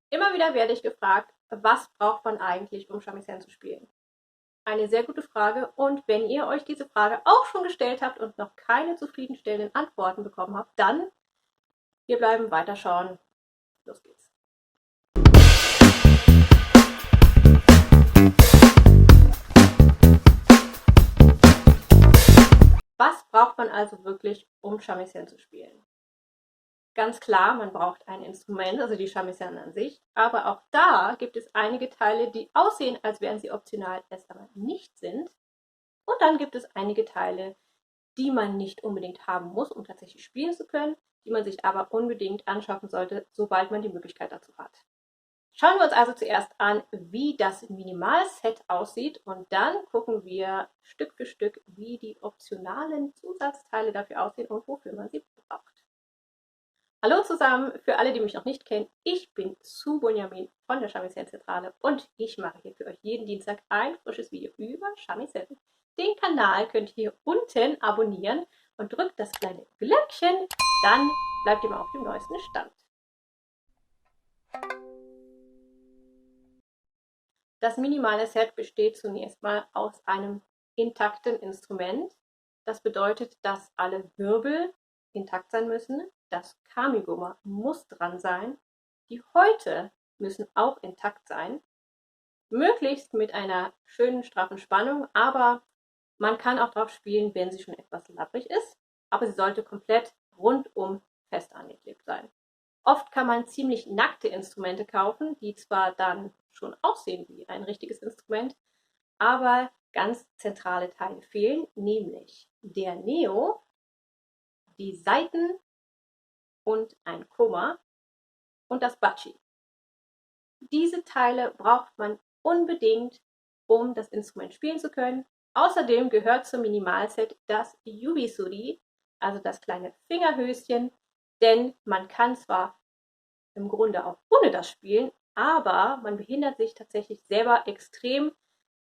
Immer wieder werde ich gefragt, was braucht man eigentlich, um Shamisen zu spielen? Eine sehr gute Frage, und wenn ihr euch diese Frage auch schon gestellt habt und noch keine zufriedenstellenden Antworten bekommen habt, dann wir bleiben weiter schauen. Los geht's. Was braucht man also wirklich, um Shamisen zu spielen? Ganz klar, man braucht ein Instrument, also die Shamisen an sich, aber auch da gibt es einige Teile, die aussehen, als wären sie optional, es aber nicht sind. Und dann gibt es einige Teile, die man nicht unbedingt haben muss, um tatsächlich spielen zu können, die man sich aber unbedingt anschaffen sollte, sobald man die Möglichkeit dazu hat. Schauen wir uns also zuerst an, wie das Minimalset aussieht, und dann gucken wir Stück für Stück, wie die optionalen Zusatzteile dafür aussehen und wofür man sie braucht. Hallo zusammen, für alle, die mich noch nicht kennen, ich bin Sue Bunyamin von der Shamisen-Zentrale und ich mache hier für euch jeden Dienstag ein frisches Video über Shamisen. Den Kanal könnt ihr hier unten abonnieren und drückt das kleine Glöckchen, dann bleibt ihr mal auf dem neuesten Stand. Das minimale Set besteht zunächst mal aus einem intakten Instrument. Das bedeutet, dass alle Wirbel intakt sein müssen. Das Kamigoma muss dran sein. Die Häute müssen auch intakt sein. Möglichst mit einer schönen, straffen Spannung, aber man kann auch drauf spielen, wenn sie schon etwas labbrig ist. Aber sie sollte komplett rundum fest angeklebt sein. Oft kann man ziemlich nackte Instrumente kaufen, die zwar dann schon aussehen wie ein richtiges Instrument, aber ganz zentrale Teile fehlen, nämlich der Neo, die Saiten und ein Koma und das Bachi. Diese Teile braucht man unbedingt, um das Instrument spielen zu können. Außerdem gehört zum Minimalset das Yubisuri, also das kleine Fingerhöschen, denn man kann zwar im Grunde auch ohne das spielen, aber man behindert sich tatsächlich selber extrem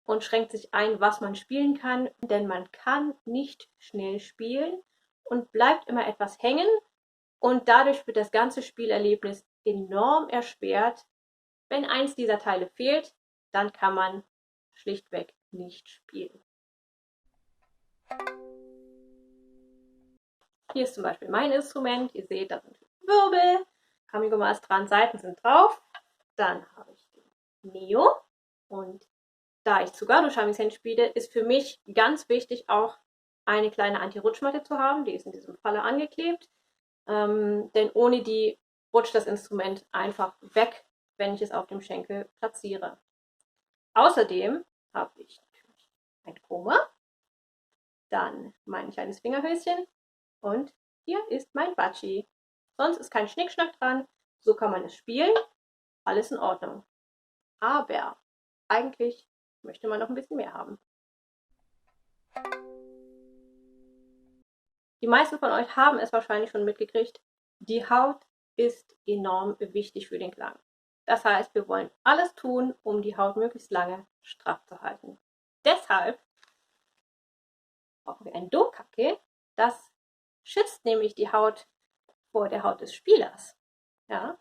und schränkt sich ein, was man spielen kann, denn man kann nicht schnell spielen und bleibt immer etwas hängen, und dadurch wird das ganze Spielerlebnis enorm erschwert. Wenn eins dieser Teile fehlt, dann kann man schlichtweg nicht spielen. Hier ist zum Beispiel mein Instrument. Ihr seht, da sind Wirbel, Kamigoma ist dran, Saiten sind drauf. Dann habe ich den Neo, und da ich Tsugaru Shamisen spiele, ist für mich ganz wichtig, auch eine kleine Anti-Rutschmatte zu haben. Die ist in diesem Falle angeklebt, denn ohne die rutscht das Instrument einfach weg, wenn ich es auf dem Schenkel platziere. Außerdem habe ich natürlich ein Koma, dann mein kleines Fingerhöschen und hier ist mein Bachi. Sonst ist kein Schnickschnack dran, so kann man es spielen, alles in Ordnung. Aber eigentlich möchte man noch ein bisschen mehr haben. Die meisten von euch haben es wahrscheinlich schon mitgekriegt, die Haut ist enorm wichtig für den Klang. Das heißt, wir wollen alles tun, um die Haut möglichst lange straff zu halten. Deshalb brauchen wir ein Dokake, das schützt nämlich die Haut vor der Haut des Spielers. Ja?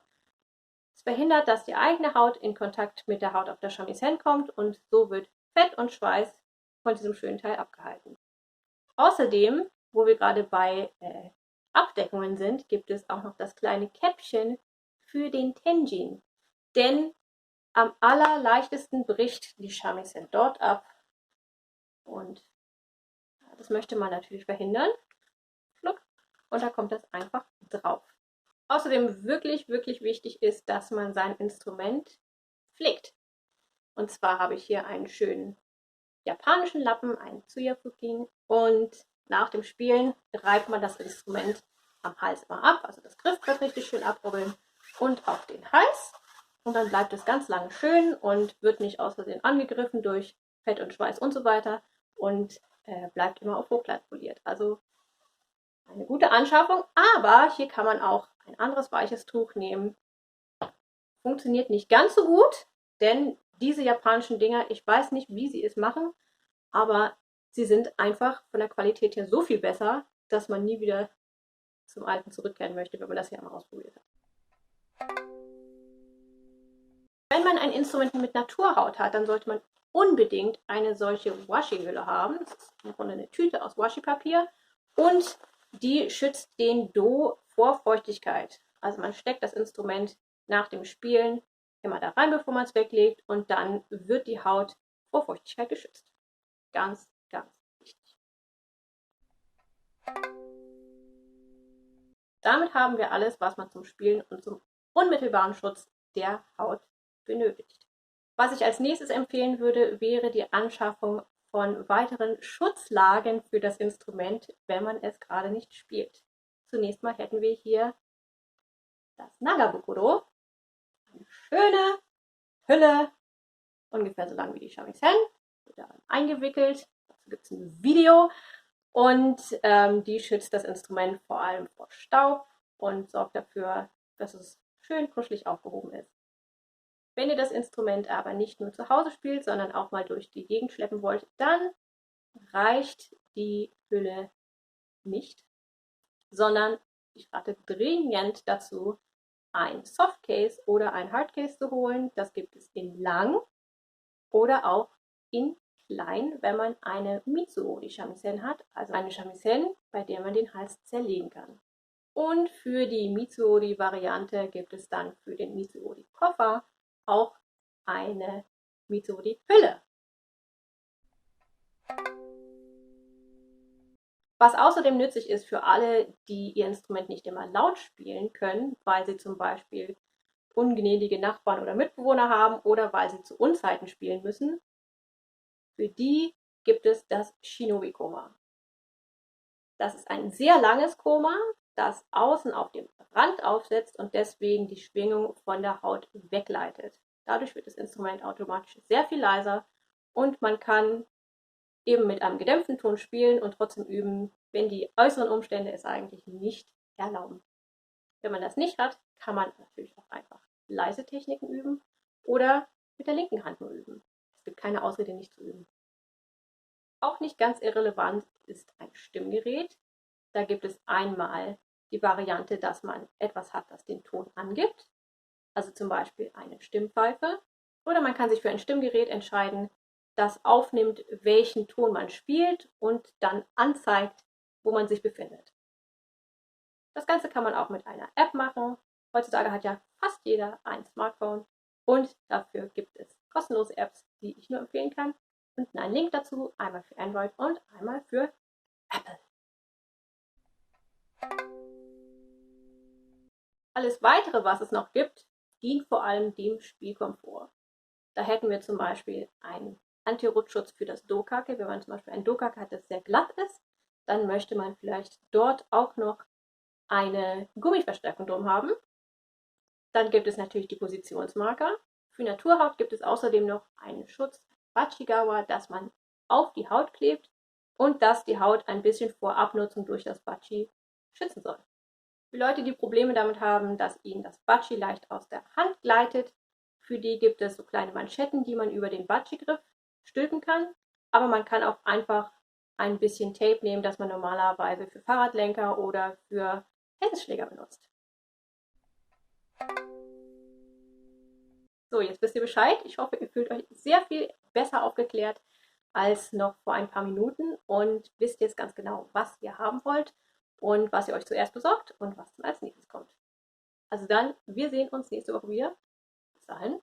Es verhindert, dass die eigene Haut in Kontakt mit der Haut auf der Shamisen kommt, und so wird Fett und Schweiß von diesem schönen Teil abgehalten. Außerdem, wo wir gerade bei Abdeckungen sind, gibt es auch noch das kleine Käppchen für den Tenjin. Denn am allerleichtesten bricht die Shamisen dort ab, und das möchte man natürlich verhindern. Und da kommt das einfach drauf. Außerdem wirklich, wirklich wichtig ist, dass man sein Instrument pflegt. Und zwar habe ich hier einen schönen japanischen Lappen, einen Tsuyafukin, und nach dem Spielen reibt man das Instrument am Hals mal ab, also das Griffbrett richtig schön abrubbeln und auf den Hals, und dann bleibt es ganz lange schön und wird nicht aus Versehen angegriffen durch Fett und Schweiß und so weiter und bleibt immer auf Hochglanz poliert. Also eine gute Anschaffung, aber hier kann man auch ein anderes weiches Tuch nehmen. Funktioniert nicht ganz so gut, denn diese japanischen Dinger, ich weiß nicht, wie sie es machen, aber sie sind einfach von der Qualität her so viel besser, dass man nie wieder zum Alten zurückkehren möchte, wenn man das hier einmal ausprobiert hat. ein Instrument mit Naturhaut hat, dann sollte man unbedingt eine solche Washi-Hülle haben. Das ist im Grunde eine Tüte aus Washi-Papier und die schützt den Do vor Feuchtigkeit. Also man steckt das Instrument nach dem Spielen immer da rein, bevor man es weglegt, und dann wird die Haut vor Feuchtigkeit geschützt. Ganz, ganz wichtig. Damit haben wir alles, was man zum Spielen und zum unmittelbaren Schutz der Haut benötigt. Was ich als nächstes empfehlen würde, wäre die Anschaffung von weiteren Schutzlagen für das Instrument, wenn man es gerade nicht spielt. Zunächst mal hätten wir hier das Nagabukuro, eine schöne Hülle, ungefähr so lang wie die Shamisen, wird da eingewickelt. Dazu gibt es ein Video und die schützt das Instrument vor allem vor Staub und sorgt dafür, dass es schön kuschelig aufgehoben ist. Wenn ihr das Instrument aber nicht nur zu Hause spielt, sondern auch mal durch die Gegend schleppen wollt, dann reicht die Hülle nicht, sondern ich rate dringend dazu, ein Softcase oder ein Hardcase zu holen. Das gibt es in lang oder auch in klein, wenn man eine Mitsuori-Shamisen hat, also eine Shamisen, bei der man den Hals zerlegen kann. Und für die Mitsuori-Variante gibt es dann für den Mitsuori-Koffer auch eine Mitsuori-Hülle. Was außerdem nützlich ist für alle, die ihr Instrument nicht immer laut spielen können, weil sie zum Beispiel ungnädige Nachbarn oder Mitbewohner haben oder weil sie zu Unzeiten spielen müssen, für die gibt es das Shinobi-Koma. Das ist ein sehr langes Koma, das außen auf dem Rand aufsetzt und deswegen die Schwingung von der Haut wegleitet. Dadurch wird das Instrument automatisch sehr viel leiser und man kann eben mit einem gedämpften Ton spielen und trotzdem üben, wenn die äußeren Umstände es eigentlich nicht erlauben. Wenn man das nicht hat, kann man natürlich auch einfach leise Techniken üben oder mit der linken Hand nur üben. Es gibt keine Ausrede, nicht zu üben. Auch nicht ganz irrelevant ist ein Stimmgerät. Da gibt es einmal die Variante, dass man etwas hat, das den Ton angibt, also zum Beispiel eine Stimmpfeife, oder man kann sich für ein Stimmgerät entscheiden, das aufnimmt, welchen Ton man spielt und dann anzeigt, wo man sich befindet. Das Ganze kann man auch mit einer App machen. Heutzutage hat ja fast jeder ein Smartphone und dafür gibt es kostenlose Apps, die ich nur empfehlen kann. Unten einen Link dazu, einmal für Android und einmal für Apple. Alles weitere, was es noch gibt, dient vor allem dem Spielkomfort. Da hätten wir zum Beispiel einen Anti-Rutschschutz für das Dokake. Wenn man zum Beispiel ein Dokake hat, das sehr glatt ist, dann möchte man vielleicht dort auch noch eine Gummiverstärkung drum haben. Dann gibt es natürlich die Positionsmarker. Für Naturhaut gibt es außerdem noch einen Schutz, Bachigawa, das man auf die Haut klebt und das die Haut ein bisschen vor Abnutzung durch das Bachi schützen soll. Für Leute, die Probleme damit haben, dass ihnen das Bachi leicht aus der Hand gleitet, für die gibt es so kleine Manschetten, die man über den Bachi-Griff stülpen kann. Aber man kann auch einfach ein bisschen Tape nehmen, das man normalerweise für Fahrradlenker oder für Tennisschläger benutzt. So, jetzt wisst ihr Bescheid. Ich hoffe, ihr fühlt euch sehr viel besser aufgeklärt als noch vor ein paar Minuten und wisst jetzt ganz genau, was ihr haben wollt und was ihr euch zuerst besorgt und was dann als nächstes kommt. Also dann, wir sehen uns nächste Woche wieder. Bis dahin.